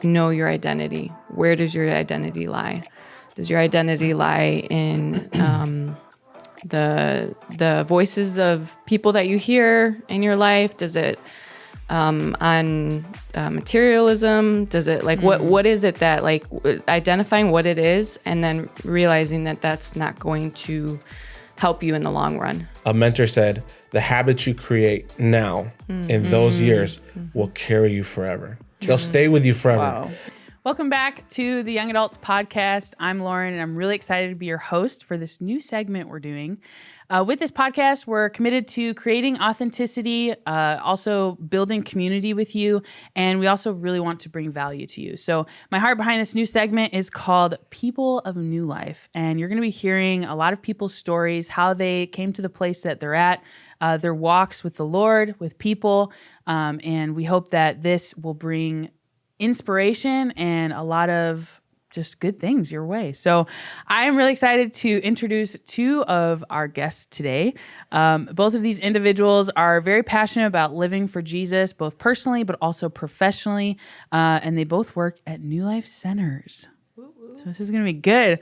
know your identity. Where does your identity lie? Does your identity lie in the voices of people that you hear in your life? Does it on materialism? Does it what is it that identifying what it is and then realizing that that's not going to help you in the long run? A mentor said, the habits you create now in those years will carry you forever. They'll stay with you forever. Wow. Welcome back to the Young Adults Podcast. I'm Lauren, and I'm really excited to be your host for this new segment we're doing. With this podcast, we're committed to creating authenticity, also building community with you, and we also really want to bring value to you. So my heart behind this new segment is called People of New Life, and you're going to be hearing a lot of people's stories, how they came to the place that they're at, their walks with the Lord, with people, and we hope that this will bring inspiration and a lot of just good things your way. So I am really excited to introduce two of our guests today. Both of these individuals are very passionate about living for Jesus, both personally but also professionally, and they both work at New Life Centers. So this is going to be good.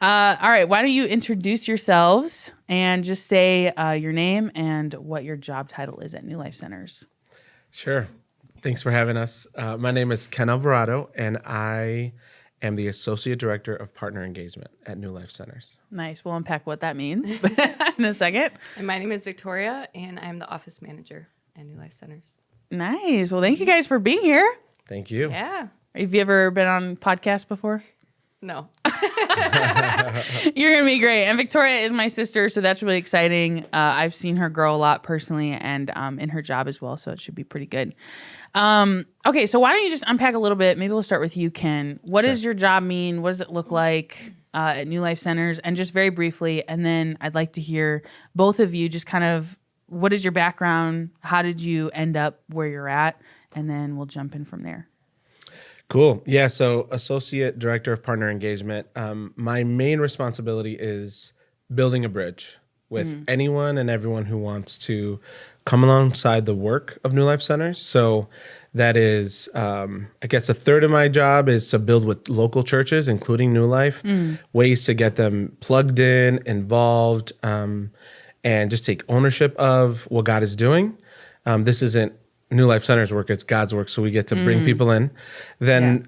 All right, why don't you introduce yourselves and just say your name and what your job title is at New Life Centers. Sure. Thanks for having us. My name is Ken Alvarado, and I am the Associate Director of Partner Engagement at New Life Centers. Nice. We'll unpack what that means in a second. And my name is Victoria, and I'm the office manager at New Life Centers. Nice. Well, thank you guys for being here. Thank you. Yeah. Have you ever been on podcast before? No. You're going to be great. And Victoria is my sister, so that's really exciting. I've seen her grow a lot personally and in her job as well, so it should be pretty good. Okay, so why don't you just unpack a little bit? Maybe we'll start with you, Ken. What does your job mean? What does it look like at New Life Centers? And just very briefly, and then I'd like to hear both of you just kind of, what is your background? How did you end up where you're at? And then we'll jump in from there. Cool. Yeah, so Associate Director of Partner Engagement. My main responsibility is building a bridge with anyone and everyone who wants to come alongside the work of New Life Centers. So that is, I guess a third of my job is to build with local churches, including New Life, ways to get them plugged in, involved, and just take ownership of what God is doing. This isn't New Life Centers work, it's God's work, so we get to bring people in. Then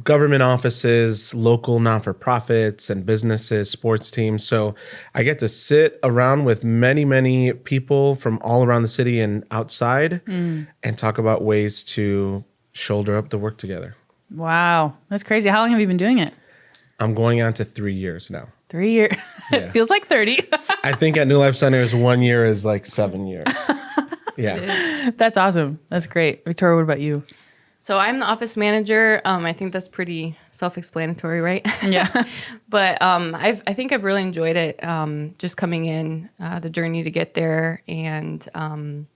government offices, local non-for-profits and businesses, sports teams. So I get to sit around with many, many people from all around the city and outside and talk about ways to shoulder up the work together. Wow, that's crazy. How long have you been doing it? I'm going on to 3 years now. 3 years. It feels like 30. I think at New Life Centers, 1 year is like 7 years. Yeah. That's awesome. That's great. Victoria, what about you? So I'm the office manager. I think that's pretty self-explanatory, right? Yeah. But I think I've really enjoyed it, just coming in, the journey to get there, and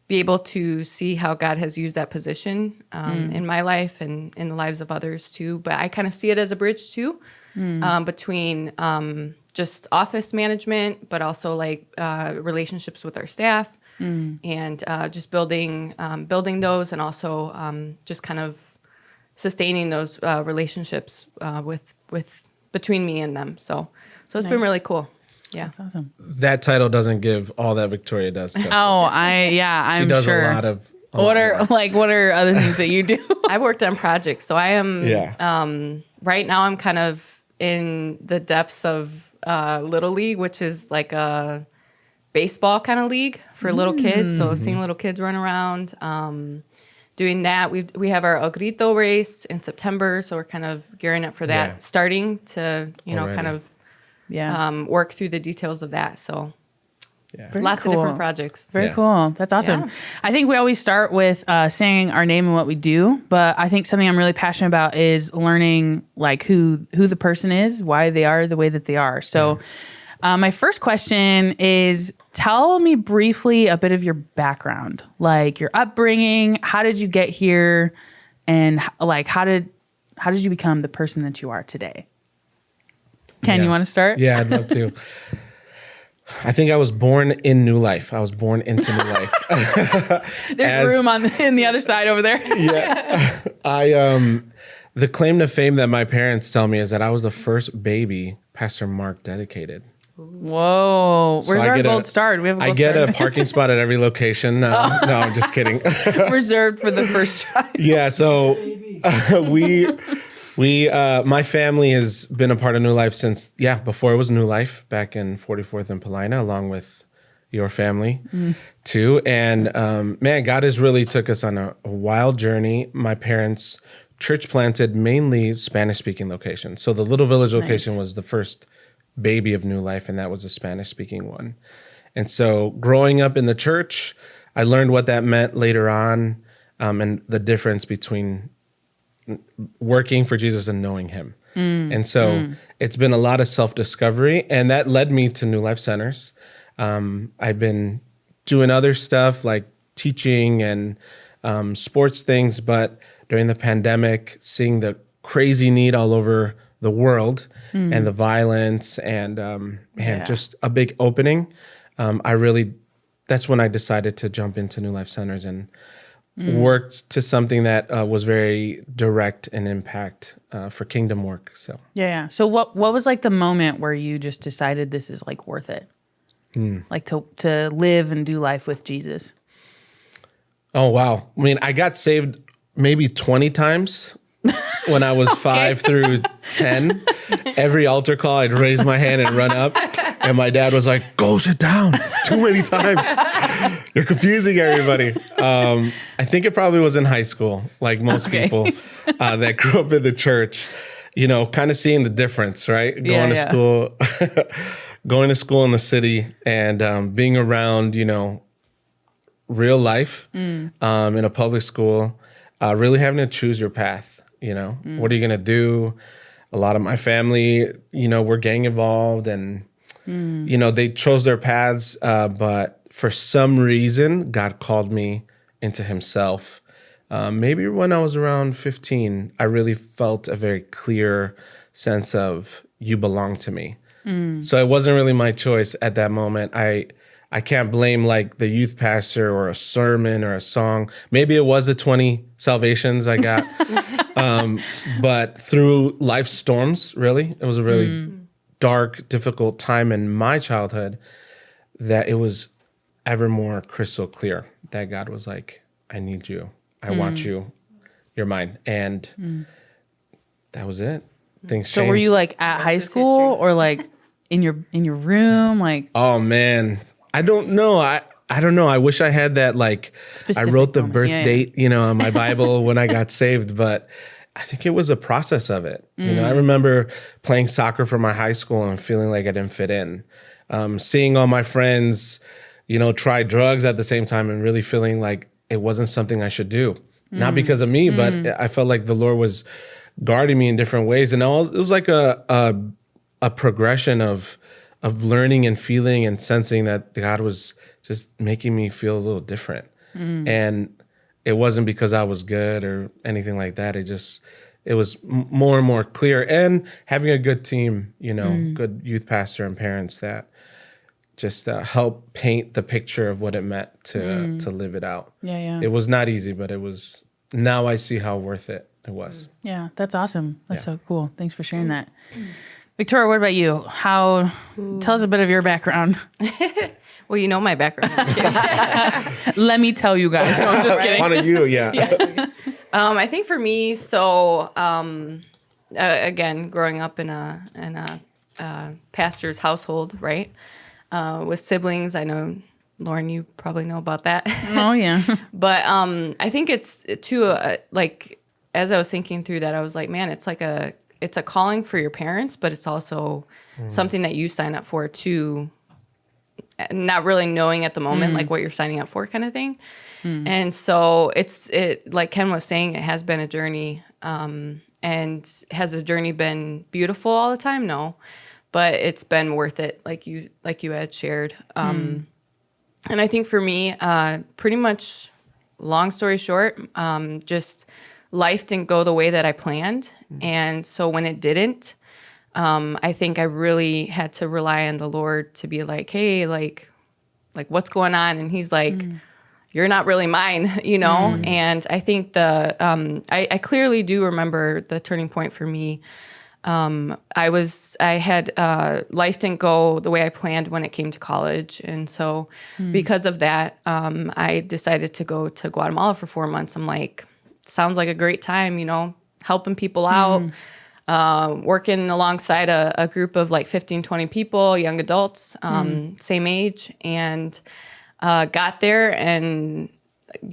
be able to see how God has used that position in my life and in the lives of others too. But I kind of see it as a bridge too, between just office management, but also like relationships with our staff. And just building those, and also just kind of sustaining those relationships with between me and them. So it's been really cool. Yeah, That's awesome. That title doesn't give all that Victoria does justice. I'm She does sure. a lot of... What are other things that you do? I've worked on projects, so I am. Right now, I'm kind of in the depths of Little League, which is like a baseball kind of league for little kids. So seeing little kids run around, doing that. We have our El Grito race in September, so we're kind of gearing up for that, starting to Already. kind of work through the details of that. So lots cool. of different projects. Very cool. That's awesome. Yeah. I think we always start with saying our name and what we do, but I think something I'm really passionate about is learning like who the person is, why they are the way that they are. So my first question is, tell me briefly a bit of your background, like your upbringing. How did you get here, and like how did you become the person that you are today? Ken, you want to start? Yeah, I'd love to. I think I was born in New Life. I was born into New Life. There's room in the other side over there. The claim to fame that my parents tell me is that I was the first baby Pastor Mark dedicated. Whoa. Where's our gold star? Do we have a gold I get star? A parking spot at every location. No, I'm just kidding. Reserved for the first child. Yeah, so my family has been a part of New Life since, before it was New Life, back in 44th and Paulina, along with your family too. And man, God has really took us on a wild journey. My parents church planted mainly Spanish-speaking locations. So the Little Village location was the first baby of New Life, and that was a Spanish-speaking one. And so growing up in the church, I learned what that meant later on, and the difference between working for Jesus and knowing him. And so it's been a lot of self-discovery, and that led me to New Life Centers. I've been doing other stuff like teaching and sports things, but during the pandemic, seeing the crazy need all over the world and the violence and just a big opening, that's when I decided to jump into New Life Centers and worked to something that was very direct and impact for kingdom work. So So what was like the moment where you just decided this is like worth it? Like to live and do life with Jesus? Oh, wow. I mean, I got saved maybe 20 times when I was 5 through 10. Every altar call, I'd raise my hand and run up. And my dad was like, go sit down. It's too many times. You're confusing everybody. I think it probably was in high school, like most people that grew up in the church, kind of seeing the difference, right? Going to school in the city and being around, real life in a public school, really having to choose your path. What are you going to do? A lot of my family, were gang involved and, they chose their paths. But for some reason, God called me into himself. Maybe when I was around 15, I really felt a very clear sense of you belong to me. So it wasn't really my choice at that moment. I can't blame like the youth pastor or a sermon or a song. Maybe it was the 20 salvations I got. But through life's storms, really, it was a really dark, difficult time in my childhood that it was ever more crystal clear that God was like, I need you. I want you. You're mine. And that was it. Things changed. So were you like at high school or like in your room? Like, oh man, I don't know. I don't know. I wish I had that. Like, specific I wrote the moment. birth date, on my Bible when I got saved, but I think it was a process of it. I remember playing soccer for my high school and feeling like I didn't fit in. Seeing all my friends, try drugs at the same time and really feeling like it wasn't something I should do. Not because of me, but I felt like the Lord was guarding me in different ways. And it was like a progression of learning and feeling and sensing that God was just making me feel a little different. And it wasn't because I was good or anything like that. It was more and more clear. And having a good team, good youth pastor and parents that just help paint the picture of what it meant to live it out. It was not easy, but it was, now I see how worth it was. Yeah, that's awesome. That's so cool. Thanks for sharing that. Victoria, what about you? Tell us a bit of your background. Well, you know my background. Let me tell you guys. No, I'm just kidding. One of you, I think for me, so again, growing up in a pastor's household, right, with siblings. I know, Lauren, you probably know about that. Oh yeah. But I think it's too like as I was thinking through that, I was like, man, it's a calling for your parents, but it's also something that you sign up for too. Not really knowing at the moment like what you're signing up for kind of thing. And so it like Ken was saying, it has been a journey. And has the journey been beautiful all the time? No. But it's been worth it, like you had shared. And I think for me, pretty much long story short, just life didn't go the way that I planned. And so when it didn't, I think I really had to rely on the Lord to be like, hey, like what's going on? And he's like, you're not really mine, you know? And I think I clearly do remember the turning point for me. Life didn't go the way I planned when it came to college. And so because of that, I decided to go to Guatemala for 4 months. I'm like, sounds like a great time, you know, helping people out, working alongside a group of like 15, 20 people, young adults, same age, and got there and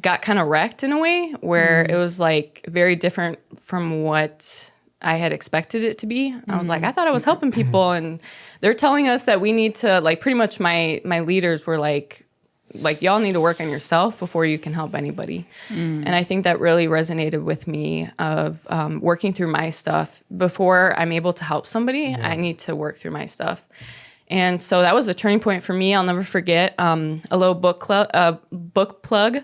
got kind of wrecked in a way where it was like very different from what I had expected it to be. I was like, I thought I was helping people, and they're telling us that we need to, like, pretty much my leaders were like y'all need to work on yourself before you can help anybody. And I think that really resonated with me of working through my stuff. Before I'm able to help somebody, I need to work through my stuff. And so that was a turning point for me. I'll never forget a little book plug.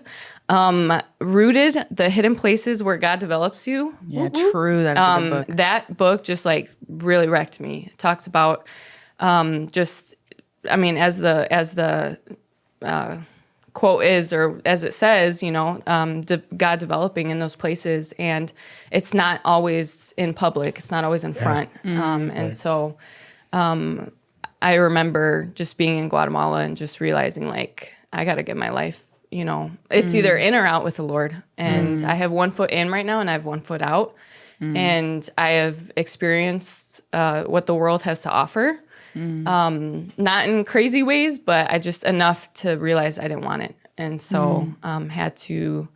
Rooted, The Hidden Places Where God Develops You. Yeah, true. That's a good book. That book just like really wrecked me. It talks about as the quote is, or as it says, you know, God developing in those places, and it's not always in public. It's not always in front. And so I remember just being in Guatemala and just realizing, like, I got to get my life, you know, it's either in or out with the Lord. And I have 1 foot in right now and I have 1 foot out. And I have experienced what the world has to offer. Not in crazy ways, but I just enough to realize I didn't want it. And so had to,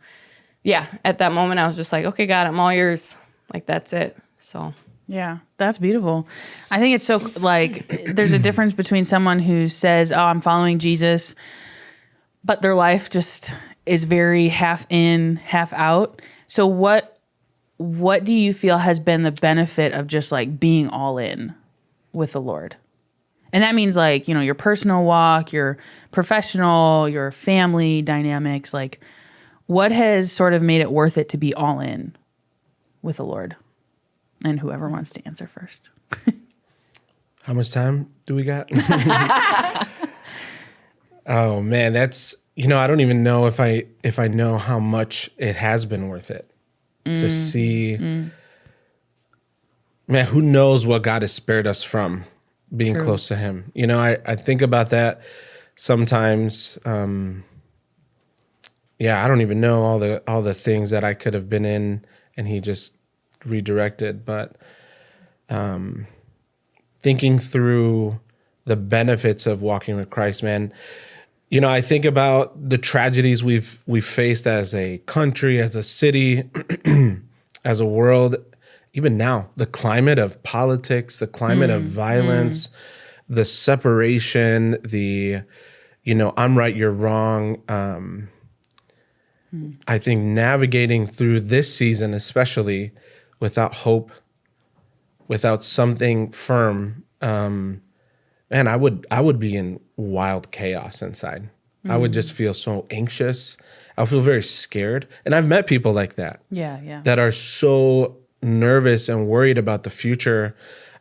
at that moment I was just like, okay, God, I'm all yours. Like, that's it. So. Yeah, that's beautiful. I think it's so, like, there's a difference between someone who says, oh, I'm following Jesus, but their life just is very half in, half out. So what do you feel has been the benefit of just like being all in with the Lord? And that means, like, you know, your personal walk, your professional, your family dynamics. Like, what has sort of made it worth it to be all in with the Lord? And whoever wants to answer first. How much time do we got? Oh man, that's, you know, I don't even know if I know how much it has been worth it to see. Man, who knows what God has spared us from being close to him. You know, I think about that sometimes. I don't even know all the things that I could have been in and he just redirected, but thinking through the benefits of walking with Christ, man, you know, I think about the tragedies we've faced as a country, as a city, as a world, even now, the climate of politics, the climate of violence, the separation, the, you know, I'm right, you're wrong. I think navigating through this season, especially without hope, without something firm, man, I would be in wild chaos inside. I would just feel so anxious. I would feel very scared. And I've met people like that. Yeah. That are so nervous and worried about the future,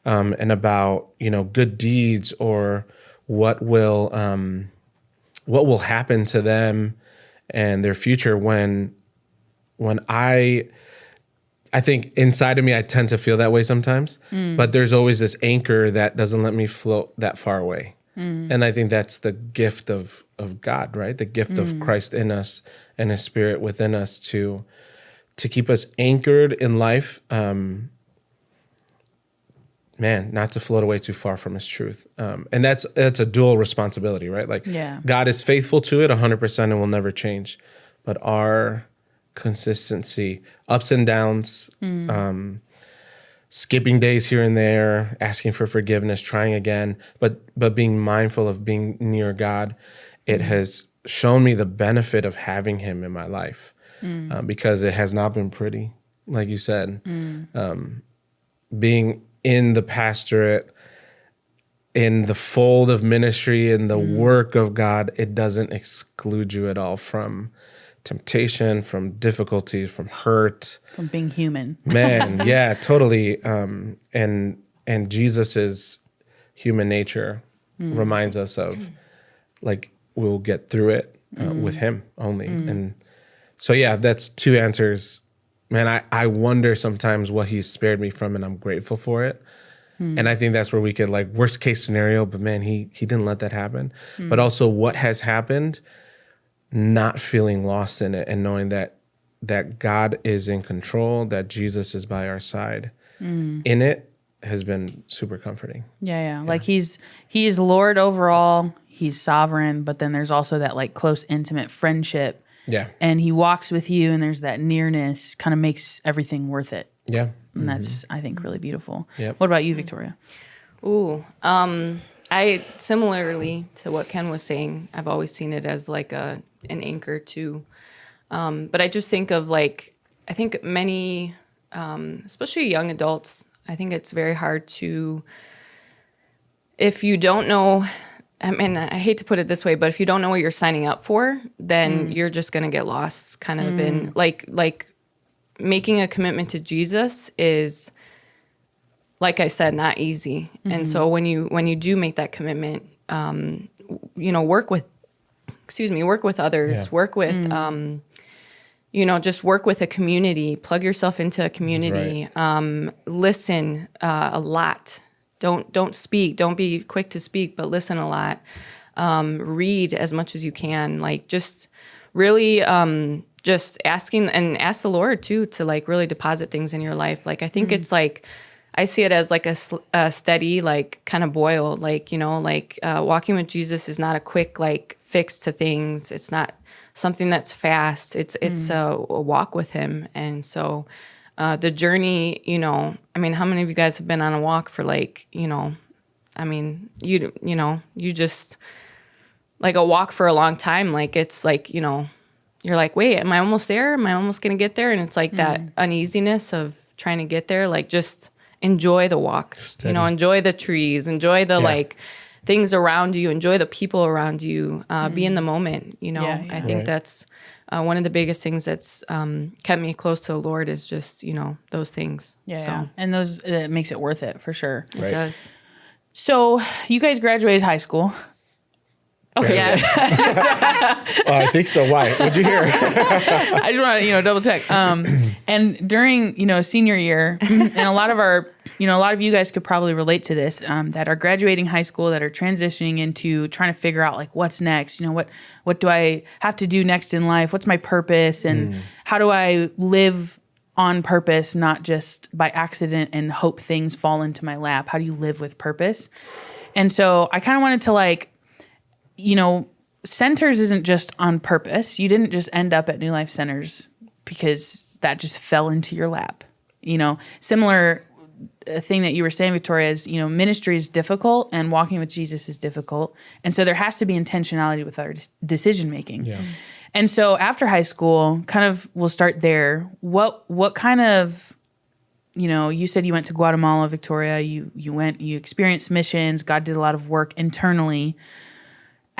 and about, you know, good deeds or what will happen to them and their future when I think inside of me, I tend to feel that way sometimes, but there's always this anchor that doesn't let me float that far away. And I think that's the gift of God, right? The gift of Christ in us and his Spirit within us to keep us anchored in life, man, not to float away too far from his truth. And that's a dual responsibility, right? Like, God is faithful to it 100% and will never change. But our consistency, ups and downs, skipping days here and there, asking for forgiveness, trying again, but being mindful of being near God, it has shown me the benefit of having him in my life, because it has not been pretty, like you said. Being in the pastorate, in the fold of ministry, in the work of God, it doesn't exclude you at all from temptation, from difficulties, from hurt, from being human. Man, yeah, totally. And and Jesus's human nature reminds us of, like, we'll get through it with him only. And so, yeah, that's two answers. Man, I wonder sometimes what he's spared me from, and I'm grateful for it. And I think that's where we could, like, worst case scenario, but man, he didn't let that happen. But also what has happened, not feeling lost in it and knowing that God is in control, that Jesus is by our side in it, has been super comforting. Yeah. Like he is Lord over all. He's sovereign, but then there's also that like close, intimate friendship. Yeah. And he walks with you, and there's that nearness, kind of makes everything worth it. Yeah. And that's, I think, really beautiful. Yep. What about you, Victoria? Ooh, I similarly to what Ken was saying, I've always seen it as like an anchor too. But I just think of like, I think many, especially young adults, I think it's very hard to, if you don't know, I mean, I hate to put it this way, but if you don't know what you're signing up for, then you're just going to get lost kind of in like making a commitment to Jesus is, like I said, not easy. And so when you do make that commitment, work with others, work with, just work with a community, plug yourself into a community, listen a lot. Don't speak. Don't be quick to speak, but listen a lot. Read as much as you can. Like just really just asking, and ask the Lord too to like really deposit things in your life. Like I think it's like, I see it as like a steady, like kind of boil, like, walking with Jesus is not a quick like fix to things. It's not something that's fast. It's a walk with him. And so the journey, I mean, how many of you guys have been on a walk for like, you just like a walk for a long time. Like, it's like, you're like, wait, am I almost there? Am I almost going to get there? And it's like that uneasiness of trying to get there. Like, just enjoy the walk, Steady. Enjoy the trees, enjoy the like things around you, enjoy the people around you, be in the moment. I think that's one of the biggest things that's kept me close to the Lord is just, those things. Yeah. And those, it makes it worth it for sure. It does. So you guys graduated high school. Okay. Yeah. I think so. Why? What'd you hear? I just want to, double check. And during, senior year, and a lot of you guys could probably relate to this, that are graduating high school, that are transitioning into trying to figure out like what's next. What do I have to do next in life? What's my purpose? And how do I live on purpose, not just by accident and hope things fall into my lap? How do you live with purpose? And so I kind of wanted to like, Centers isn't just on purpose. You didn't just end up at New Life Centers because that just fell into your lap. Similar thing that you were saying, Victoria, is, ministry is difficult and walking with Jesus is difficult. And so there has to be intentionality with our decision making. Yeah. And so after high school, kind of we'll start there. What kind of, you said you went to Guatemala, Victoria, you experienced missions, God did a lot of work internally.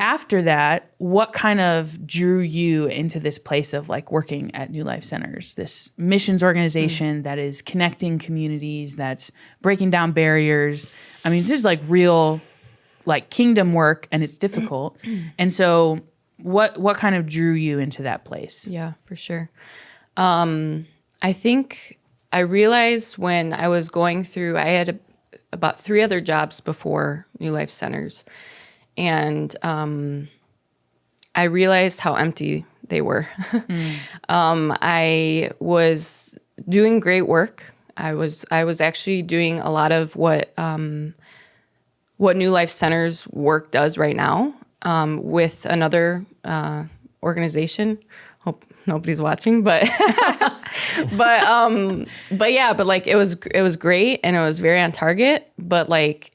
After that, what kind of drew you into this place of like working at New Life Centers, this missions organization that is connecting communities, that's breaking down barriers? I mean, this is like real, like kingdom work, and it's difficult. And so, what kind of drew you into that place? Yeah, for sure. I think I realized when I was going through, I had about 3 other jobs before New Life Centers. And I realized how empty they were. I was doing great work. I was actually doing a lot of what New Life Centers work does right now with another organization. Hope nobody's watching, but but like it was great and it was very on target. But like,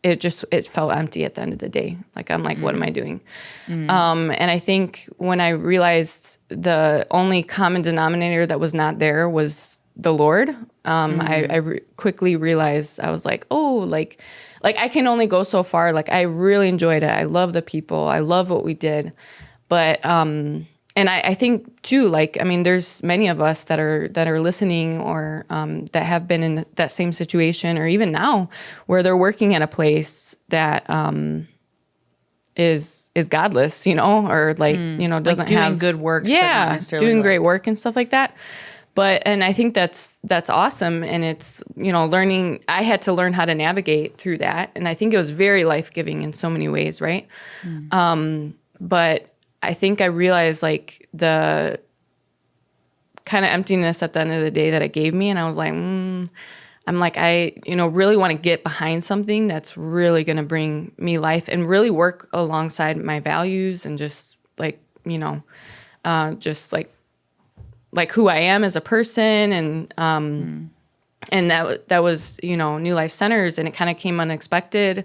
it felt empty at the end of the day. Like, I'm like, what am I doing? And I think when I realized the only common denominator that was not there was the Lord, I quickly realized, I was like, oh, like I can only go so far. Like, I really enjoyed it. I love the people. I love what we did. But and I think too, like, I mean, there's many of us that are listening or that have been in that same situation, or even now, where they're working at a place that is godless, you know, or like doesn't doing have good works, but not necessarily doing like- great work and stuff like that. And I think that's awesome, and it's learning. I had to learn how to navigate through that, and I think it was very life-giving in so many ways, right? But I think I realized like the kind of emptiness at the end of the day that it gave me, and I was like, I'm like, I really want to get behind something that's really going to bring me life and really work alongside my values and just like just like who I am as a person, and that was New Life Centers, and it kind of came unexpected.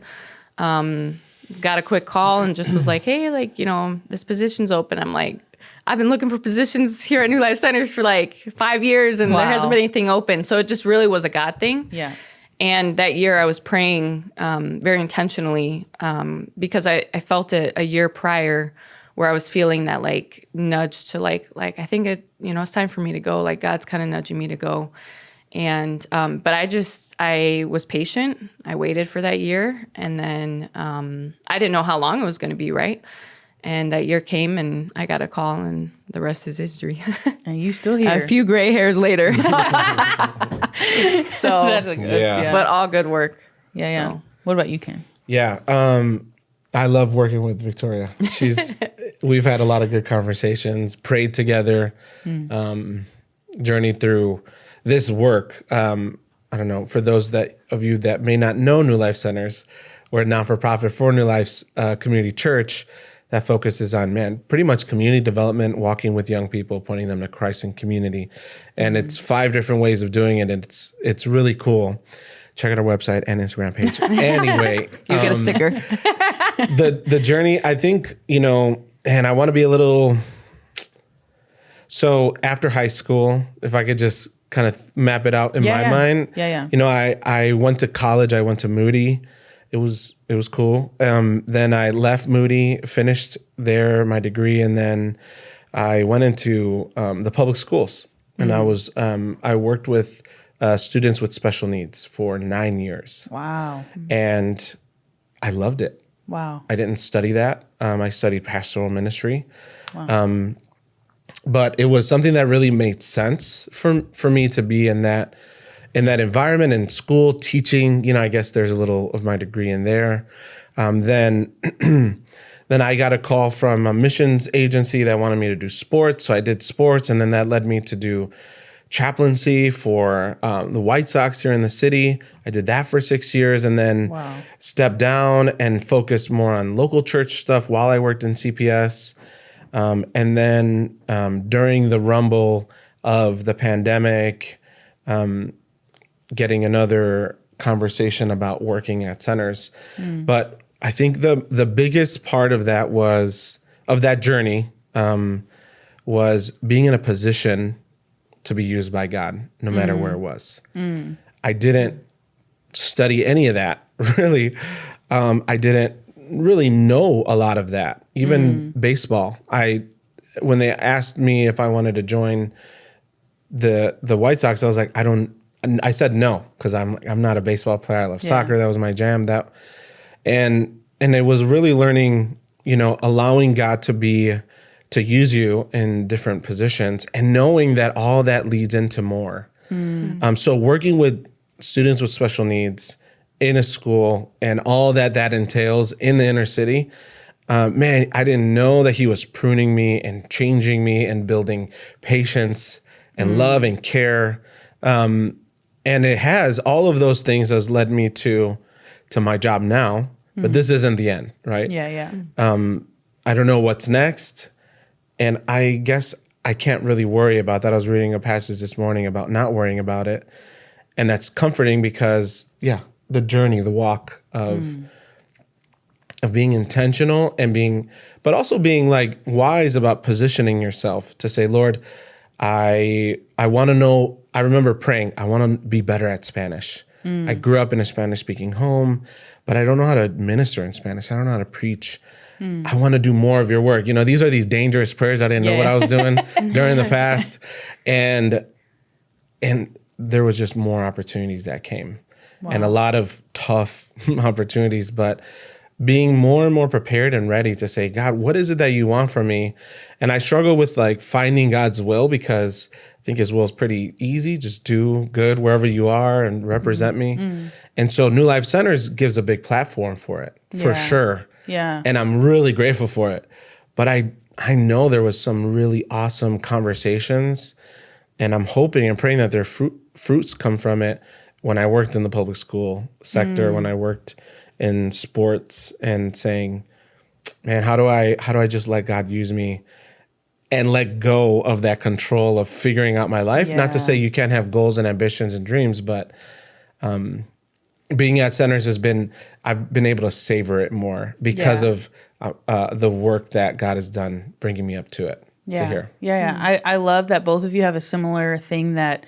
Got a quick call and just was like, hey, like, this position's open. I'm like, I've been looking for positions here at New Life Centers for like 5 years, and there hasn't been anything open. So it just really was a God thing. Yeah. And that year I was praying very intentionally because I felt it a year prior, where I was feeling that like nudge to like I think it's time for me to go. Like God's kind of nudging me to go. And but I was patient. I waited for that year, and then I didn't know how long it was going to be, right? And that year came, and I got a call, and the rest is history. And you still here. A few gray hairs later. So, That's a good, Yeah. but all good work. yeah. So. What about you, Ken? Yeah. I love working with Victoria. We've had a lot of good conversations, prayed together, journeyed through this work. I don't know, for those of you that may not know New Life Centers, we're a not-for-profit for New Life's community church that focuses on, pretty much community development, walking with young people, pointing them to Christ and community. And it's 5 different ways of doing it, and it's really cool. Check out our website and Instagram page. Anyway. You get a sticker. The journey, I think, and I want to be a little... So after high school, if I could just kind of map it out in my mind. Yeah. I went to college. I went to Moody. It was cool. Then I left Moody, finished there my degree, and then I went into the public schools. And I worked with students with special needs for 9 years. Wow. And I loved it. Wow. I didn't study that. I studied pastoral ministry. Wow. But it was something that really made sense for me to be in that environment, in school, teaching. I guess there's a little of my degree in there. Then I got a call from a missions agency that wanted me to do sports. So I did sports, and then that led me to do chaplaincy for the White Sox here in the city. I did that for 6 years, and then stepped down and focused more on local church stuff while I worked in CPS. And then during the rumble of the pandemic, getting another conversation about working at centers. But I think the biggest part of that journey was being in a position to be used by God, no matter where it was. I didn't study any of that, really. I didn't really know a lot of that, even baseball. When they asked me if I wanted to join the White Sox, I was like, I said no, because I'm not a baseball player. I love soccer. That was my jam. And it was really learning, allowing God to use you in different positions, and knowing that all that leads into more. So working with students with special needs in a school and all that entails in the inner city, I didn't know that he was pruning me and changing me and building patience and love and care. And it has all of those things has led me to my job now, but this isn't the end, right? Yeah. I don't know what's next. And I guess I can't really worry about that. I was reading a passage this morning about not worrying about it. And that's comforting because, the journey, the walk of being intentional and but also being like wise about positioning yourself to say, Lord, I want to know. I remember praying, I want to be better at Spanish. I grew up in a Spanish speaking home, but I don't know how to minister in Spanish. I don't know how to preach. I want to do more of your work. You know, these are these dangerous prayers. I didn't know what I was doing during the fast. And there was just more opportunities that came and a lot of tough opportunities, but being more and more prepared and ready to say, God, what is it that you want from me? And I struggle with like finding God's will, because I think his will is pretty easy. Just do good wherever you are and represent me. And so New Life Centers gives a big platform for it, for sure. Yeah. And I'm really grateful for it. But I know there was some really awesome conversations, and I'm hoping and praying that their fruits come from it. When I worked in the public school sector, when I worked in sports, and saying, man, how do I just let God use me and let go of that control of figuring out my life? Not to say you can't have goals and ambitions and dreams, but being at Centers I've been able to savor it more because of the work that God has done bringing me up to it, to here. I love that both of you have a similar thing that,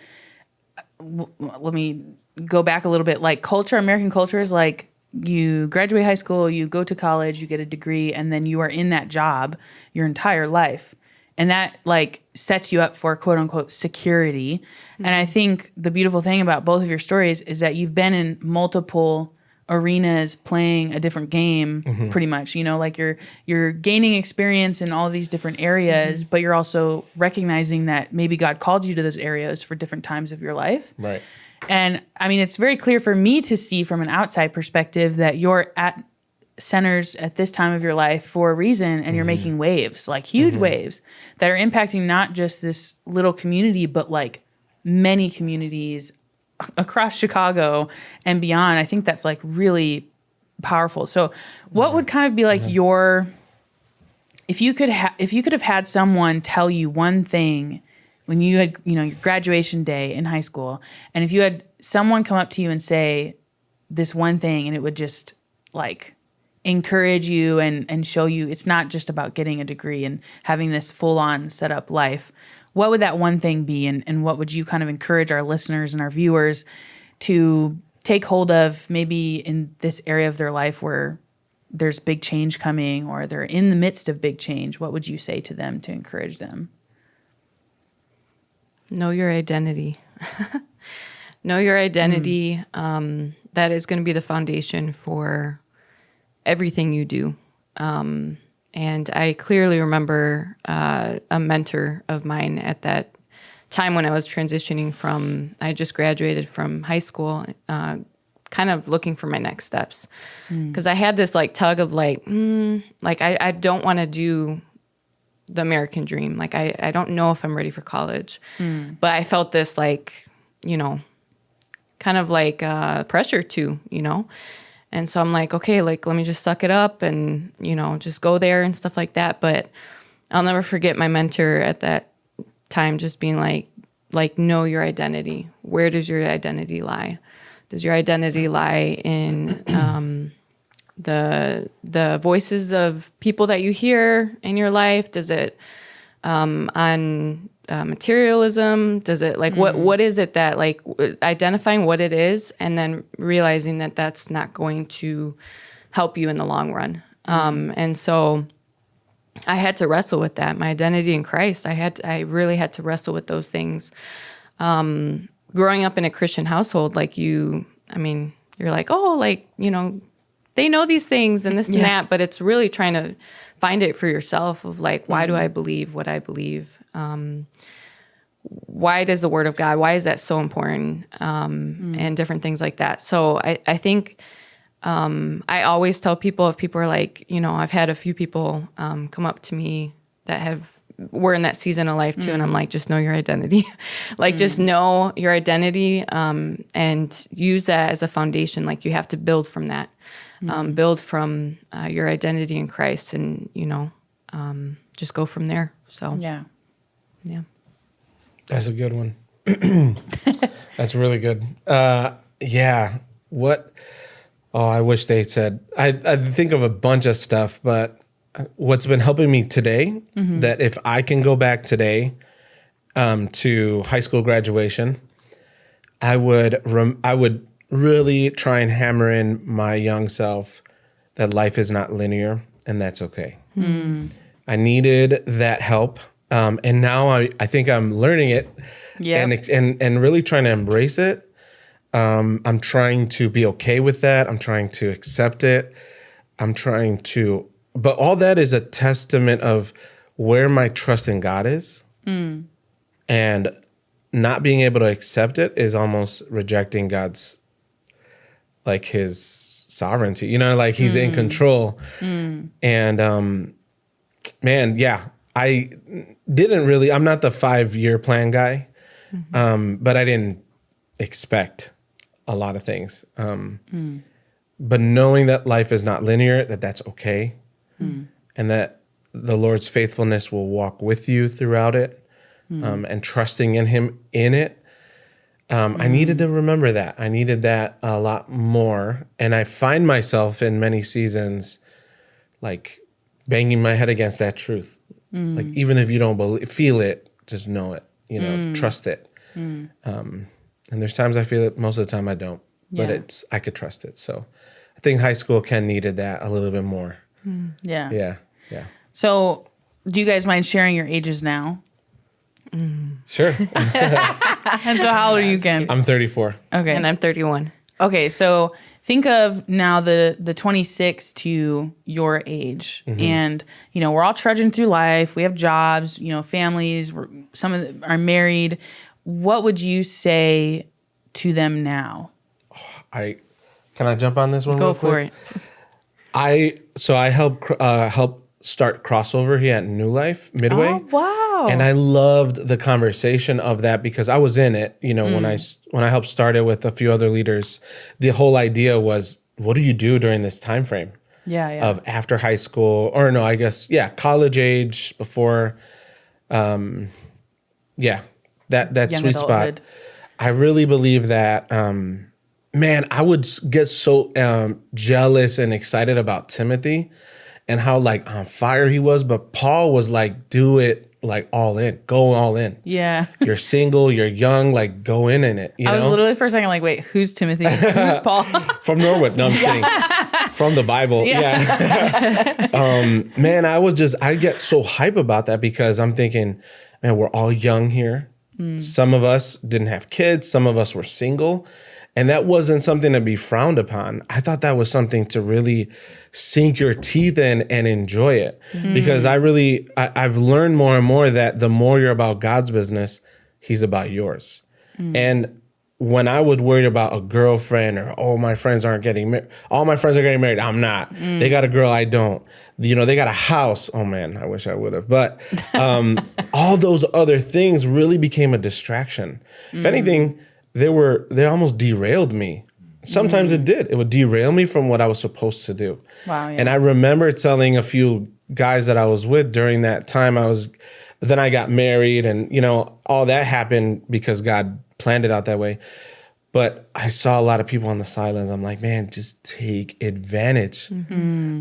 let me go back a little bit. Like American culture is like, you graduate high school, you go to college, you get a degree, and then you are in that job your entire life. And that like sets you up for quote unquote security. And I think the beautiful thing about both of your stories is that you've been in multiple arenas playing a different game, pretty much, you know, like you're gaining experience in all these different areas, but you're also recognizing that maybe God called you to those areas for different times of your life. Right. And I mean, it's very clear for me to see from an outside perspective that you're at Centers at this time of your life for a reason, and you're making waves, like huge waves that are impacting not just this little community, but like many communities across Chicago and beyond. I think that's like really powerful. So what would kind of be like if you could have had someone tell you one thing when you had, you know, your graduation day in high school, and if you had someone come up to you and say this one thing, and it would just like encourage you and show you it's not just about getting a degree and having this full-on set up life, what would that one thing be? And what would you kind of encourage our listeners and our viewers to take hold of, maybe in this area of their life where there's big change coming, or they're in the midst of big change? What would you say to them to encourage them? Know your identity. Know your identity. That is going to be the foundation for everything you do. And I clearly remember a mentor of mine at that time when I was transitioning I just graduated from high school, kind of looking for my next steps. Because I had this like tug of like I don't want to do the American dream. Like, I don't know if I'm ready for college. But I felt this like, you know, kind of like pressure too, you know? And so I'm like, okay, like, let me just suck it up and, you know, just go there and stuff like that. But I'll never forget my mentor at that time just being like, know your identity. Where does your identity lie? Does your identity lie in the voices of people that you hear in your life? Does it on materialism? Does it like what is it that like identifying what it is and then realizing that that's not going to help you in the long run? And so I had to wrestle with that. My identity in Christ. I really had to wrestle with those things. Growing up in a Christian household, like you're like, oh, like, you know, they know these things and this and that, but it's really trying to find it for yourself of like, why do I believe what I believe? Why does the word of God, why is that so important? And different things like that. So I think I always tell people, if people are like, you know, I've had a few people come up to me that were in that season of life too. And I'm like, just know your identity. Like, just know your identity and use that as a foundation. Like, you have to build from that. Build from your identity in Christ, and, you know, just go from there. So, yeah. That's a good one. That's really good. Yeah. I wish they said, I think of a bunch of stuff, but what's been helping me today, that if I can go back today to high school graduation, I would really try and hammer in my young self that life is not linear. and that's okay. I needed that help. And now I think I'm learning it and really trying to embrace it. I'm trying to be okay with that. I'm trying to accept it. But all that is a testament of where my trust in God is. And not being able to accept it is almost rejecting God's, like, his sovereignty, you know, like he's in control. And, man, yeah, I'm not the 5-year plan guy, but I didn't expect a lot of things. But knowing that life is not linear, that's okay, and that the Lord's faithfulness will walk with you throughout it, and trusting in him in it. I needed to remember that. I needed that a lot more. And I find myself in many seasons, like, banging my head against that truth. Like, even if you don't feel it, just know it, you know, trust it. And there's times I feel it, most of the time I don't, but I could trust it. So I think high school needed that a little bit more. Yeah. Yeah. So do you guys mind sharing your ages now? Sure. And so how old are you, Ken? I'm 34. Okay. And I'm 31. Okay, so think of now the 26 to your age, and you know we're all trudging through life. We have jobs, you know, families. Some of them are married. What would you say to them now? Can I jump on this one? Go real for quick? it. I help start Crossover here at New Life Midway. Oh wow! And I loved the conversation of that because I was in it. You know, when I helped start it with a few other leaders, the whole idea was, what do you do during this time frame? Of after high school, or no, I guess college age before. That Young sweet adulthood. spot. I really believe that. Man, I would get so jealous and excited about Timothy and how, like, on fire he was. But Paul was like, do it, like, all in. Go all in. Yeah. You're single, you're young, like, go in it. You I was know? literally for a second like, wait, who's Timothy? Who's Paul? From Norwood. No, I'm just kidding. From the Bible. Yeah. Man, I get so hype about that because I'm thinking, man, we're all young here. Some of us didn't have kids. Some of us were single. And that wasn't something to be frowned upon. I thought that was something to really sink your teeth in and enjoy it. Because I've learned more and more that the more you're about God's business, he's about yours. And when I would worry about a girlfriend or, all my friends are getting married, I'm not. They got a girl, I don't. You know, they got a house. Oh man, I wish I would have. But all those other things really became a distraction. If anything, they almost derailed me. Sometimes it did. It would derail me from what I was supposed to do. Wow. Yeah. And I remember telling a few guys that I was with during that time, then I got married, and, you know, all that happened because God planned it out that way. But I saw a lot of people on the sidelines. I'm like, man, just take advantage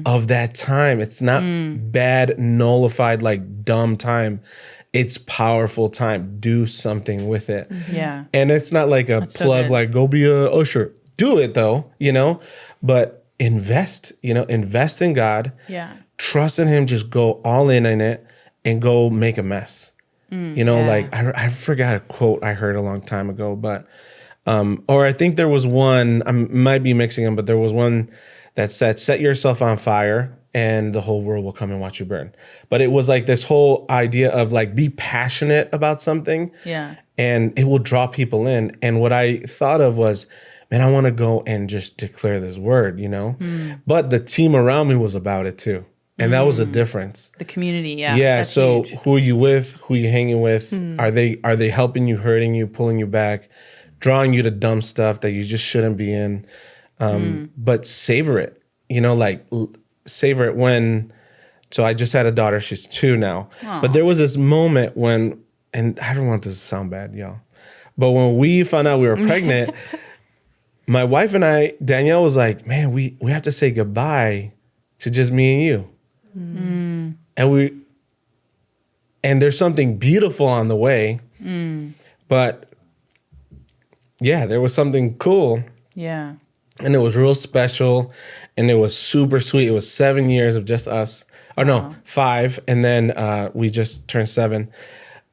of that time. It's not bad, nullified, like dumb time. It's powerful time. Do something with it. Yeah. And it's not like a so plug, good. like go be a usher. Do it though, you know, but invest in God. Yeah. Trust in him. Just go all in it and go make a mess. You know, yeah. like I forgot a quote I heard a long time ago, but, or I think there was one, I might be mixing them, but there was one that said, set yourself on fire and the whole world will come and watch you burn. But it was like this whole idea of like, be passionate about something. Yeah. And it will draw people in. And what I thought of was, man, I want to go and just declare this word, you know? But the team around me was about it too. And that was a difference. The community. Yeah. Yeah. That's So huge. who are you with? Who are you hanging with? Are they helping you, hurting you, pulling you back, drawing you to dumb stuff that you just shouldn't be in? But savor it, you know, like savor it when, so I just had a daughter, she's 2 now. But there was this moment when, and I don't want this to sound bad, y'all, but when we found out we were pregnant, my wife and I, Danielle was like, man, we have to say goodbye to just me and you. And there's something beautiful on the way, but yeah, there was something cool. Yeah. And it was real special, and it was super sweet. It was 7 years of just us. Or no, 5, and then we just turned 7.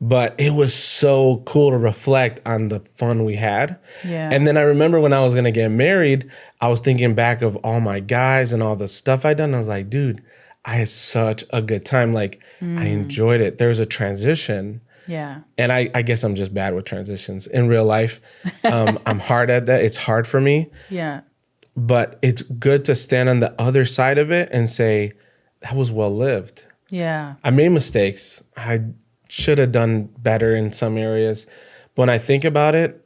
But it was so cool to reflect on the fun we had. Yeah. And then I remember when I was gonna get married, I was thinking back of all my guys and all the stuff I done. I was like, dude, I had such a good time. Like, I enjoyed it. There's a transition. Yeah. And I guess I'm just bad with transitions in real life. I'm hard at that. It's hard for me. Yeah. But it's good to stand on the other side of it and say, that was well lived. Yeah. I made mistakes. I should have done better in some areas. But when I think about it,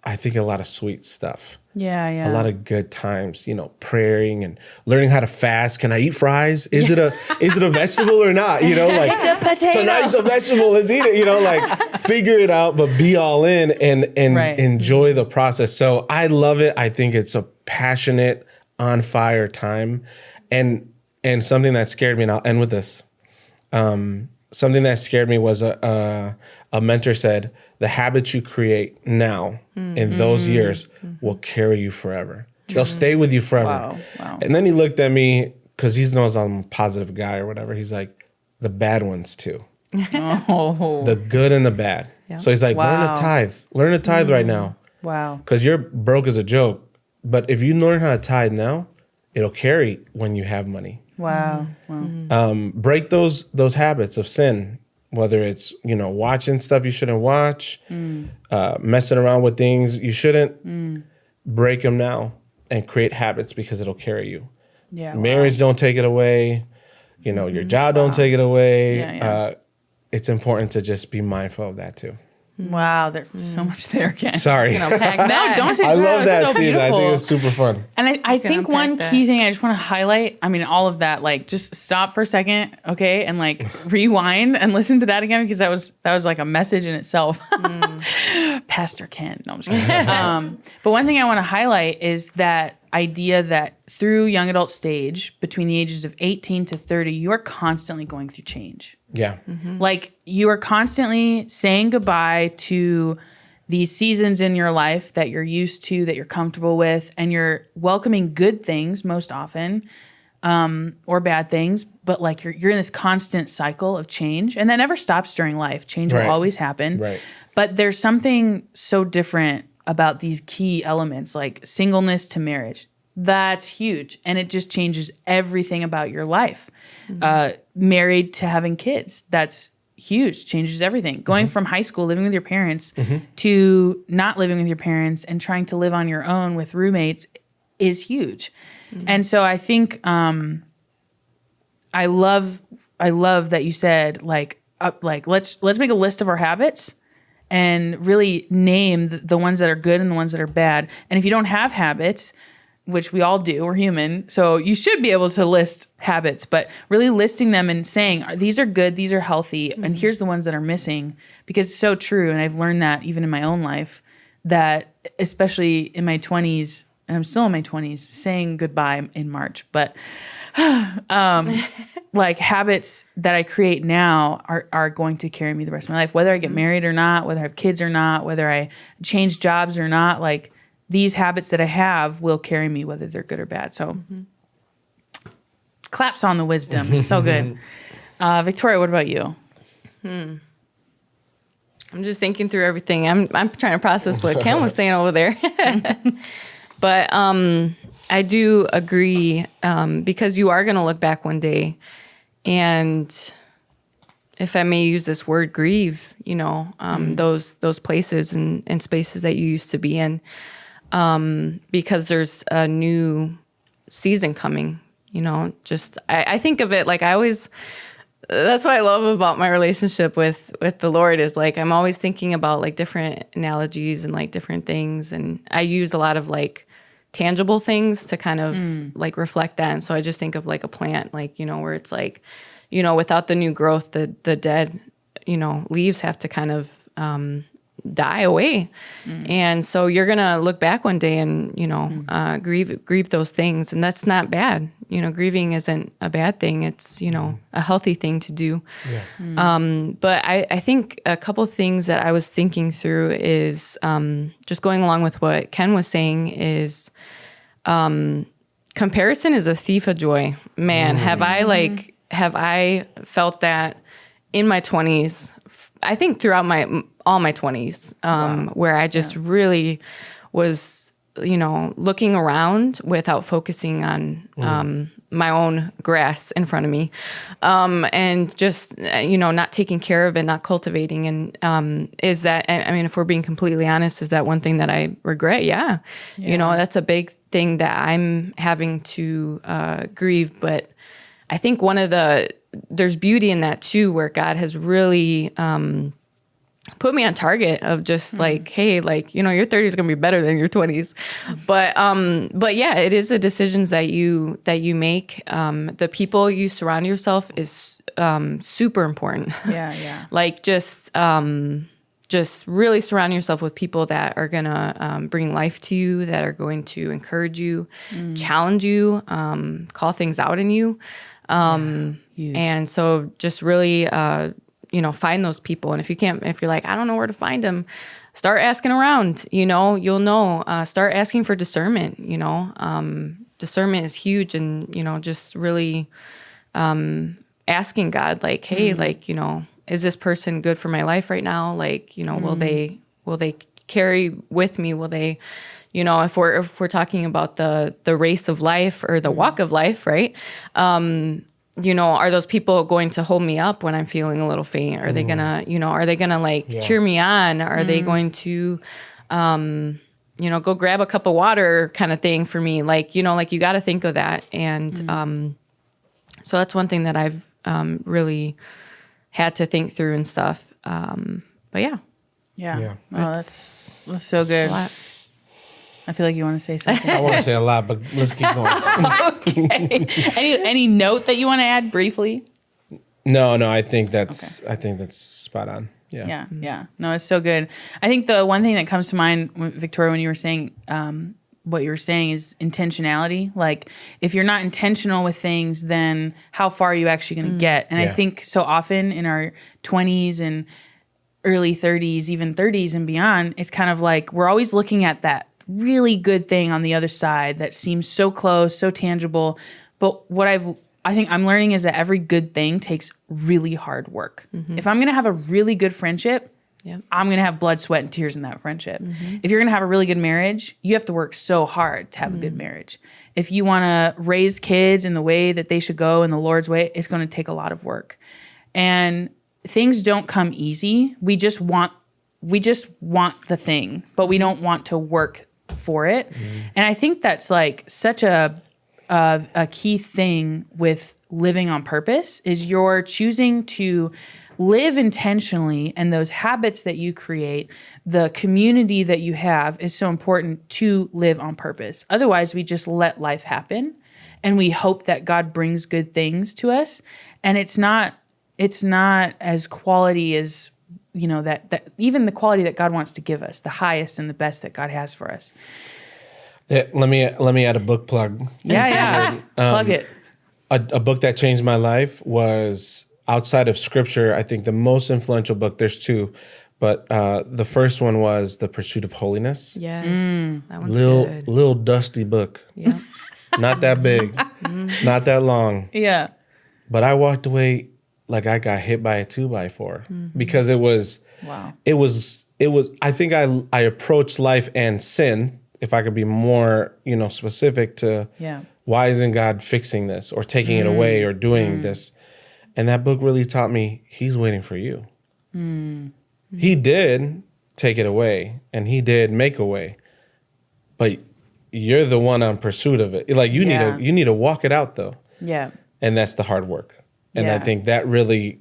I think a lot of sweet stuff. Yeah. Yeah. A lot of good times, praying and learning how to fast. Can I eat fries? Is it a vegetable or not? Like It's a potato. tonight's a vegetable. Let's eat it. Like figure it out, but be all in and Right. enjoy the process. So I love it. I think it's a passionate, on fire time, and something that scared me. And I'll end with this. Something that scared me was a mentor said, the habits you create now in those years will carry you forever. They'll stay with you forever. Wow. And then he looked at me, because he knows I'm a positive guy or whatever. He's like, the bad ones too. Oh. The good and the bad. Yeah. So he's like, Wow. learn a tithe. Learn a tithe right now. Wow. Because you're broke as a joke. But if you learn how to tithe now, it'll carry when you have money. Wow. Wow. Break those habits of sin, whether it's watching stuff you shouldn't watch, messing around with things you shouldn't. Break them now and create habits, because it'll carry you. Yeah. Marriage don't take it away. Your job don't take it away. Yeah. It's important to just be mindful of that too. Wow. There's so much there again. Sorry. Unpack No, that. don't take I love that so season. I beautiful. think it's super fun. And I think unpack one that. key thing I just want to highlight, I mean, all of that, like just stop for a second, okay? And like rewind and listen to that again, because that was like a message in itself. Pastor Ken. No, I'm just kidding. But one thing I want to highlight is that idea that through young adult stage, between the ages of 18 to 30, you are constantly going through change. Yeah. Like you are constantly saying goodbye to these seasons in your life that you're used to, that you're comfortable with, and you're welcoming good things most often, or bad things. But like you're in this constant cycle of change, and that never stops during life. Change Right. will always happen. Right. But there's something so different about these key elements, like singleness to marriage. That's huge. And it just changes everything about your life. Married to having kids, that's huge, changes everything. Going from high school, living with your parents, to not living with your parents and trying to live on your own with roommates is huge. And so I think I love that you said let's make a list of our habits and really name the ones that are good and the ones that are bad. And if you don't have habits, which we all do, we're human, so you should be able to list habits, but really listing them and saying, these are good, these are healthy, and here's the ones that are missing, because it's so true. And I've learned that even in my own life, that especially in my 20s, and I'm still in my 20s, saying goodbye in March, but like habits that I create now are going to carry me the rest of my life, whether I get married or not, whether I have kids or not, whether I change jobs or not. Like these habits that I have will carry me, whether they're good or bad. So claps on the wisdom. So good. Victoria, what about you? I'm just thinking through everything. I'm trying to process what Ken was saying over there. But I do agree, because you are going to look back one day, and if I may use this word, grieve, those places and spaces that you used to be in, because there's a new season coming. Just I think of it like that's what I love about my relationship with the Lord, is like I'm always thinking about like different analogies and like different things, and I use a lot of like tangible things to kind of like reflect that. And so I just think of like a plant, like, where it's like, without the new growth, the dead, leaves have to kind of die away. And so you're going to look back one day and, grieve those things. And that's not bad. Grieving isn't a bad thing. It's, a healthy thing to do. Yeah. But I think a couple things that I was thinking through is just going along with what Ken was saying is comparison is a thief of joy. Man, have I felt that in my 20s, I think throughout all my 20s, where I just really was, looking around without focusing on my own grass in front of me, and just, not taking care of it, not cultivating. And is that, I mean, if we're being completely honest, is that one thing that I regret? Yeah. That's a big thing that I'm having to grieve. But I think there's beauty in that too, where God has really put me on target of just like, hey, like, your 30s is going to be better than your 20s. But yeah, it is the decisions that you make. The people you surround yourself is super important. Yeah. Like just really surround yourself with people that are going to bring life to you, that are going to encourage you, challenge you, call things out in you. Huge. And so just really, find those people. And if you're like, I don't know where to find them, start asking around, you'll know, start asking for discernment, discernment is huge. And, just really, asking God, like, hey, like, is this person good for my life right now? Like, will they carry with me? Will they, if we're talking about the race of life or the walk of life, right? Are those people going to hold me up when I'm feeling a little faint? Are they gonna, cheer me on? Are they going to, go grab a cup of water kind of thing for me? Like, you got to think of that. And so that's one thing that I've really had to think through and stuff. But yeah. Yeah. Oh, that's so good. I feel like you want to say something. I want to say a lot, but let's keep going. Okay. Any note that you want to add briefly? No, I think that's spot on. Yeah. No, it's so good. I think the one thing that comes to mind, Victoria, when you were saying what you were saying is intentionality. Like, if you're not intentional with things, then how far are you actually going to get? And I think so often in our 20s and early 30s, even 30s and beyond, it's kind of like we're always looking at that really good thing on the other side that seems so close, so tangible. But what I think I'm learning is that every good thing takes really hard work. If I'm going to have a really good friendship, I'm going to have blood, sweat, and tears in that friendship. If you're going to have a really good marriage, you have to work so hard to have a good marriage. If you want to raise kids in the way that they should go, in the Lord's way, it's going to take a lot of work. And things don't come easy. We just want the thing, but we don't want to work for it. And I think that's like such a key thing with living on purpose is you're choosing to live intentionally, and those habits that you create, the community that you have is so important to live on purpose. Otherwise, we just let life happen and we hope that God brings good things to us. And it's not as quality as that even the quality that God wants to give us, the highest and the best that God has for us. Let me add a book plug. Yeah. Plug it. A book that changed my life was, outside of scripture, I think the most influential book, there's two, but the first one was The Pursuit of Holiness. Yes. That one's good. Little dusty book. Yeah. Not that big, not that long. Yeah. But I walked away like I got hit by a 2x4 because it was, wow. It was, I think I approached life and sin, if I could be more, specific to why isn't God fixing this or taking it away or doing this? And that book really taught me He's waiting for you. He did take it away and He did make a way, but you're the one on pursuit of it. Like you need to walk it out though. Yeah. And that's the hard work. And I think that really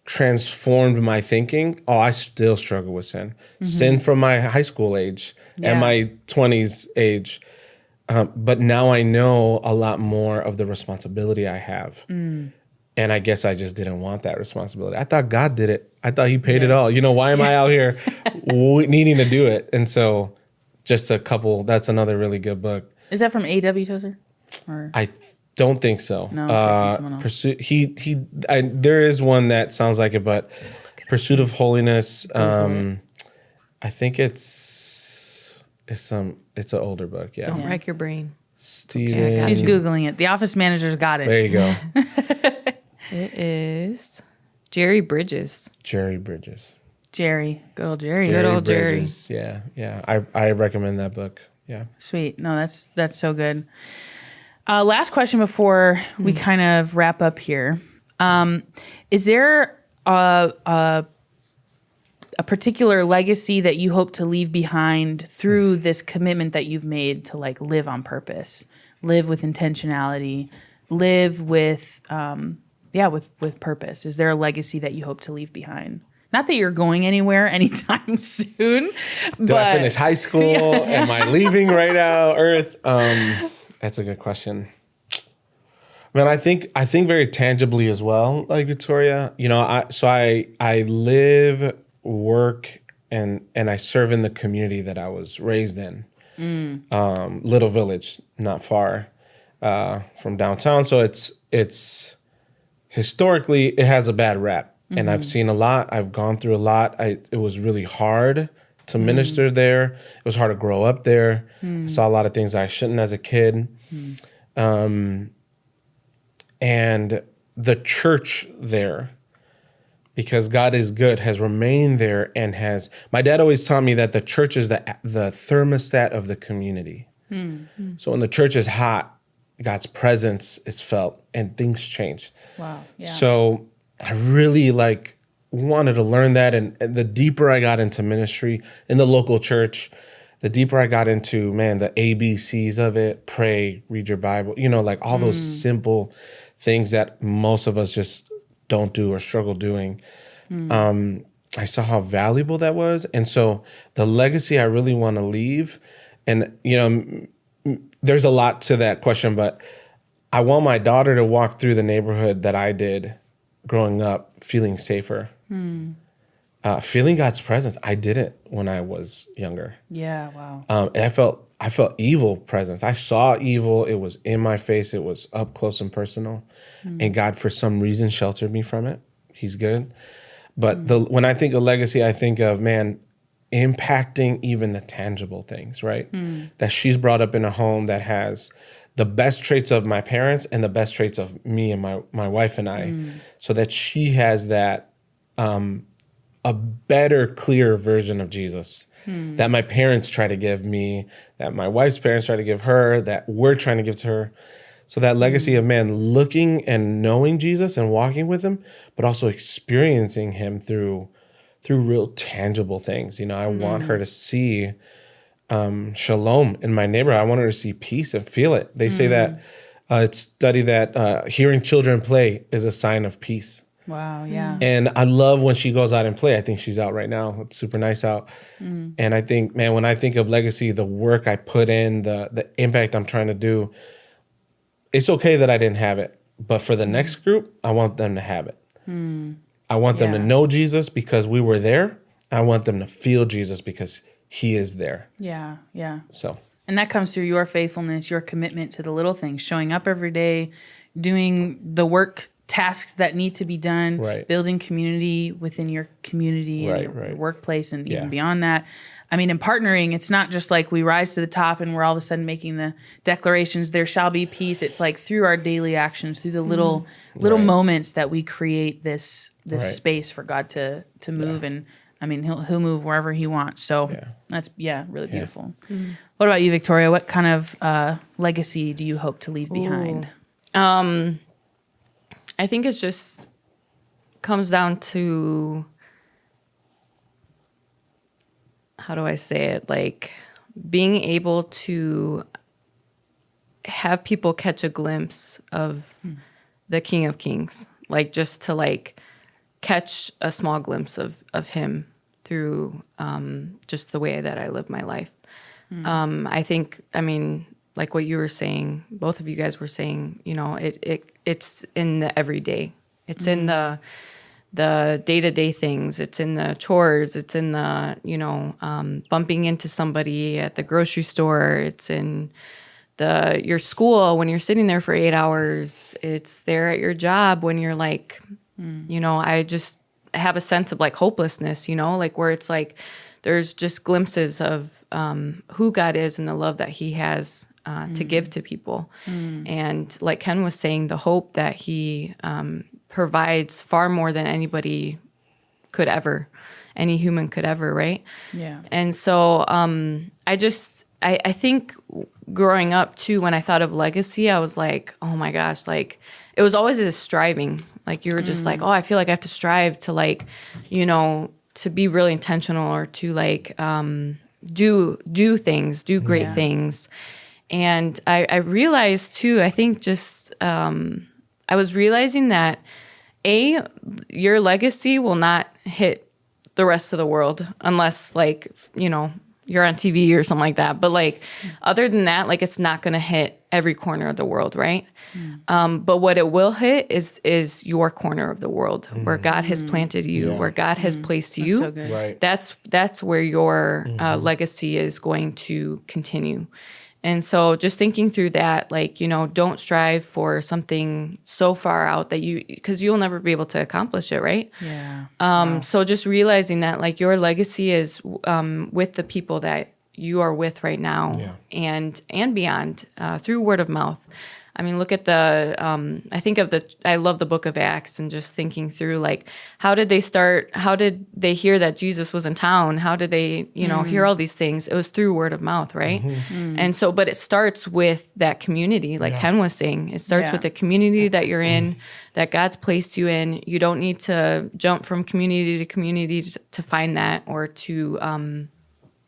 transformed my thinking. Oh, I still struggle with sin. Sin from my high school age and my 20s age. But now I know a lot more of the responsibility I have. And I guess I just didn't want that responsibility. I thought God did it. I thought He paid it all. Why am I out here needing to do it? And so just that's another really good book. Is that from A.W. Tozer? Or? I don't think so. No, someone else. There is one that sounds like it, but Pursuit of Holiness. I think it's an older book. Yeah. Don't wreck your brain. Steven. Okay, I got She's you. Googling it. The office manager's got it. There you go. It is Jerry Bridges. Jerry Bridges. Jerry. Good old Jerry. Good old Jerry. Bridges. Yeah, yeah. I recommend that book. Yeah. Sweet. No, that's so good. Last question before we kind of wrap up here. Is there a particular legacy that you hope to leave behind through this commitment that you've made to like live on purpose, live with intentionality, live with with purpose? Is there a legacy that you hope to leave behind? Not that you're going anywhere anytime soon, Did I finish high school? Am I leaving right now, Earth? That's a good question. Man, I think very tangibly as well, like Victoria. You know, I live, work, and I serve in the community that I was raised in. Little village, not far from downtown. So it's historically it has a bad rap. And I've seen a lot. I've gone through a lot. It was really hard to minister there. It was hard to grow up there. I saw a lot of things I shouldn't as a kid. And the church there, because God is good, has remained there and has. My dad always taught me that the church is the thermostat of the community. So when the church is hot, God's presence is felt and things change. Wow. Yeah. So I really wanted to learn that. And the deeper I got into ministry in the local church, the deeper I got into, the ABCs of it, pray, read your Bible, all those simple things that most of us just don't do or struggle doing. I saw how valuable that was. And so the legacy I really want to leave, and, there's a lot to that question, but I want my daughter to walk through the neighborhood that I did growing up, feeling safer, feeling God's presence. I did it when I was younger. Yeah. Wow. And I felt evil presence. I saw evil. It was in my face. It was up close and personal. And God, for some reason, sheltered me from it. He's good. But when I think of legacy, I think of, impacting even the tangible things, right? That she's brought up in a home that has the best traits of my parents and the best traits of me and my wife and I, so that she has that a better, clearer version of Jesus that my parents try to give me, that my wife's parents try to give her, that we're trying to give to her. So that legacy of looking and knowing Jesus and walking with him, but also experiencing him through real tangible things. I want her to see shalom in my neighborhood. I want her to see peace and feel it. They say that it's studied that hearing children play is a sign of peace. Wow. Yeah. And I love when she goes out and play. I think she's out right now. It's super nice out. And I think, when I think of legacy, the work I put in, the impact I'm trying to do, it's okay that I didn't have it. But for the next group, I want them to have it. I want them to know Jesus because we were there. I want them to feel Jesus because he is there. Yeah. Yeah. So. And that comes through your faithfulness, your commitment to the little things, showing up every day, doing the work tasks that need to be done, Right. building community within your community and your workplace and even beyond that. I mean, in partnering, it's not just like we rise to the top and we're all of a sudden making the declarations, there shall be peace. It's like through our daily actions, through the little moments that we create this space for God to move. And I mean, he'll move wherever he wants. So that's, really beautiful. What about you, Victoria? What kind of legacy do you hope to leave behind? I think it's just comes down to, how do I say it? Like being able to have people catch a glimpse of the King of Kings, like just to catch a small glimpse of him through just the way that I live my life. I think, like what you were saying, both of you guys were saying, it's in the everyday. It's in the day-to-day things. It's in the chores. It's in the, bumping into somebody at the grocery store. It's in your school when you're sitting there for 8 hours. It's there at your job when you're I just have a sense of hopelessness, where it's there's just glimpses of who God is and the love that he has to give to people. And like Ken was saying, the hope that he provides far more than any human could ever, right? Yeah. And so I think growing up too, when I thought of legacy, I was like, oh my gosh, like it was always this striving. Like you were just like, oh, I feel like I have to strive to like, to be really intentional or to like do great things. And I realized too, I think just I was realizing that your legacy will not hit the rest of the world unless like, you're on TV or something like that. But like, other than that, like it's not going to hit every corner of the world, right? But what it will hit is your corner of the world where God has planted you, where God has placed you. So good. Right. That's where your legacy is going to continue. And so just thinking through that, like, don't strive for something so far out that because you'll never be able to accomplish it, right? Yeah. So just realizing that like your legacy is with the people that you are with right now and beyond through word of mouth. I mean, look at I love the book of Acts and just thinking through like, how did they start? How did they hear that Jesus was in town? How did they, hear all these things? It was through word of mouth, right? And so, but it starts with that community, like Ken was saying. It starts with the community that you're in, that God's placed you in. You don't need to jump from community to community to find that or to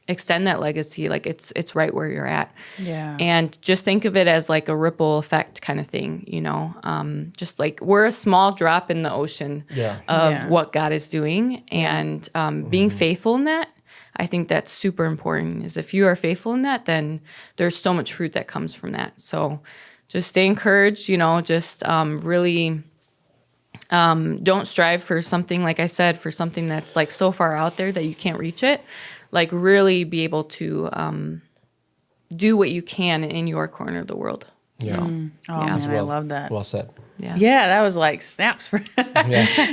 extend that legacy. Like it's right where you're at. Yeah. And just think of it as like a ripple effect kind of thing, just like we're a small drop in the ocean of what God is doing. And being faithful in that, I think that's super important. Is if you are faithful in that, then there's so much fruit that comes from that. So just stay encouraged, just really don't strive for something, like I said, for something that's like so far out there that you can't reach it. Like really be able to do what you can in your corner of the world. Yeah. So, Man, I love that. Well said. Yeah, that was like snaps for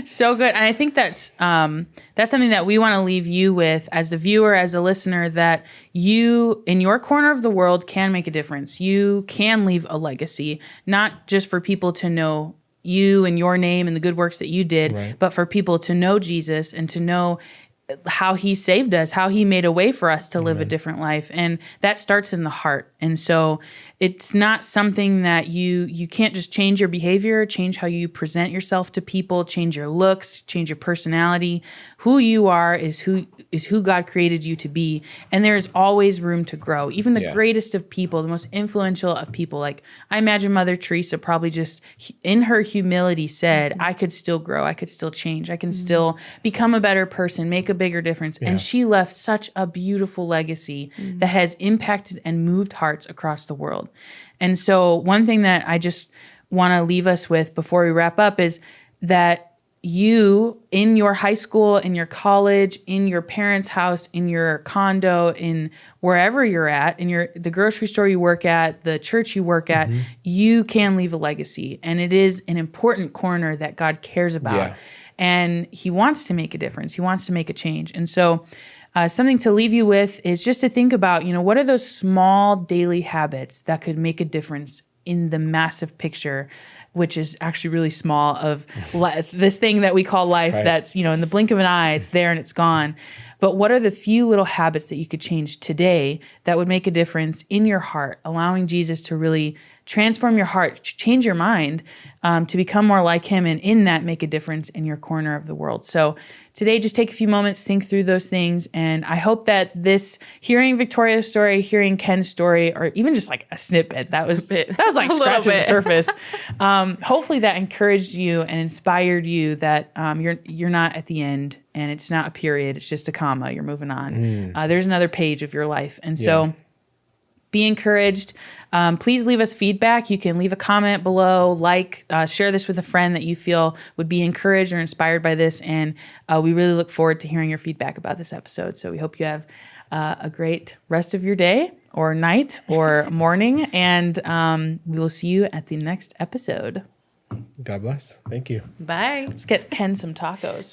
so good. And I think that's something that we want to leave you with as a viewer, as a listener, that you in your corner of the world can make a difference. You can leave a legacy, not just for people to know you and your name and the good works that you did, but for people to know Jesus and to know how he saved us, how he made a way for us to live a different life. And that starts in the heart. And so it's not something that you can't just change your behavior, change how you present yourself to people, change your looks, change your personality. Who you are is who God created you to be. And there's always room to grow. Even the greatest of people, the most influential of people, like I imagine Mother Teresa probably just in her humility said, I could still grow, I could still change, I can still become a better person, make a bigger difference. And she left such a beautiful legacy that has impacted and moved hearts across the world. And so one thing that I just want to leave us with before we wrap up is that you, in your high school, in your college, in your parents' house, in your condo, in wherever you're at, in the grocery store you work at, the church you work at, you can leave a legacy. And it is an important corner that God cares about. Yeah. And he wants to make a difference. He wants to make a change. And so something to leave you with is just to think about, what are those small daily habits that could make a difference in the massive picture, which is actually really small, of this thing that we call life that's, in the blink of an eye, it's there and it's gone. But what are the few little habits that you could change today that would make a difference in your heart, allowing Jesus to really transform your heart, change your mind, to become more like him, and in that make a difference in your corner of the world. So today, just take a few moments, think through those things. And I hope that hearing Victoria's story, hearing Ken's story, or even just like a snippet, that was like scratching the surface. Hopefully that encouraged you and inspired you that you're not at the end, and it's not a period, it's just a comma, you're moving on. There's another page of your life. And so be encouraged. Please leave us feedback. You can leave a comment below, share this with a friend that you feel would be encouraged or inspired by this. And we really look forward to hearing your feedback about this episode. So we hope you have a great rest of your day or night or morning. And we will see you at the next episode. God bless. Thank you. Bye. Let's get Ken some tacos.